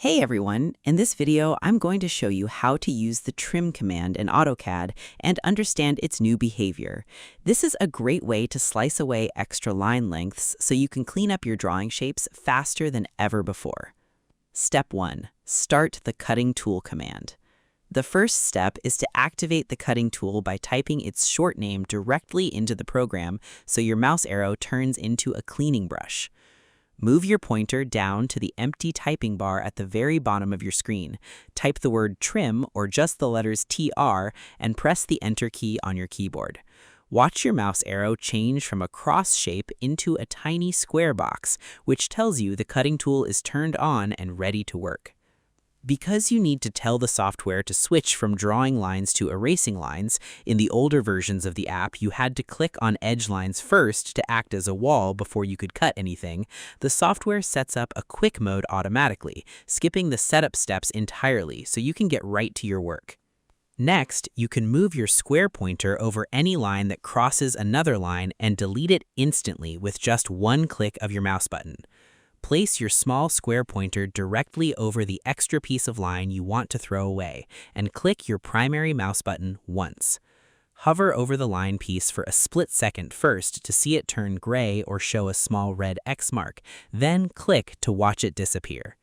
Hey everyone, in this video I'm going to show you how to use the trim command in AutoCAD and understand its new behavior. This is a great way to slice away extra line lengths so you can clean up your drawing shapes faster than ever before. Step 1. Start the cutting tool command. The first step is to activate the cutting tool by typing its short name directly into the program so your mouse arrow turns into a cleaning brush. Move your pointer down to the empty typing bar at the very bottom of your screen. Type the word trim or just the letters TR and press the Enter key on your keyboard. Watch your mouse arrow change from a cross shape into a tiny square box, which tells you the cutting tool is turned on and ready to work. Because you need to tell the software to switch from drawing lines to erasing lines, in the older versions of the app you had to click on edge lines first to act as a wall before you could cut anything. The software sets up a quick mode automatically, skipping the setup steps entirely so you can get right to your work. Next, you can move your square pointer over any line that crosses another line and delete it instantly with just one click of your mouse button. Place your small square pointer directly over the extra piece of line you want to throw away, and click your primary mouse button once. Hover over the line piece for a split second first to see it turn gray or show a small red X mark, then click to watch it disappear.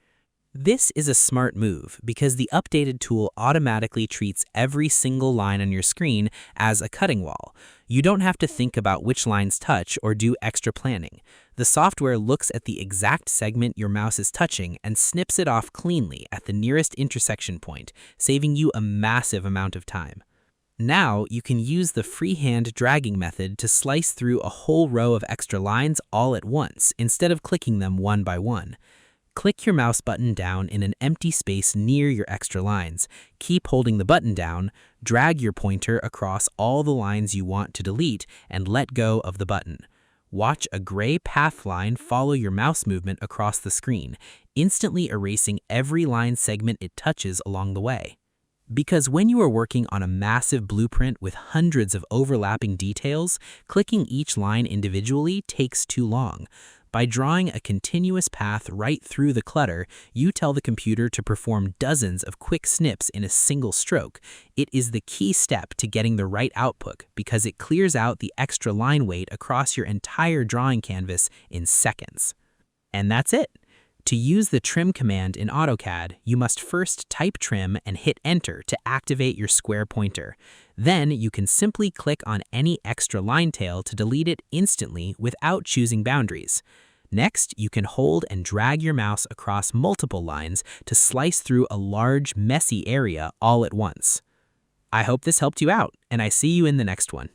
This is a smart move because the updated tool automatically treats every single line on your screen as a cutting wall. You don't have to think about which lines touch or do extra planning. The software looks at the exact segment your mouse is touching and snips it off cleanly at the nearest intersection point, saving you a massive amount of time. Now you can use the freehand dragging method to slice through a whole row of extra lines all at once instead of clicking them one by one. Click your mouse button down in an empty space near your extra lines. Keep holding the button down, drag your pointer across all the lines you want to delete, and let go of the button. Watch a gray path line follow your mouse movement across the screen, instantly erasing every line segment it touches along the way. Because when you are working on a massive blueprint with hundreds of overlapping details, clicking each line individually takes too long. By drawing a continuous path right through the clutter, you tell the computer to perform dozens of quick snips in a single stroke. It is the key step to getting the right output because it clears out the extra line weight across your entire drawing canvas in seconds. And that's it. To use the trim command in AutoCAD, you must first type trim and hit enter to activate your square pointer. Then you can simply click on any extra line tail to delete it instantly without choosing boundaries. Next, you can hold and drag your mouse across multiple lines to slice through a large, messy area all at once. I hope this helped you out, and I see you in the next one.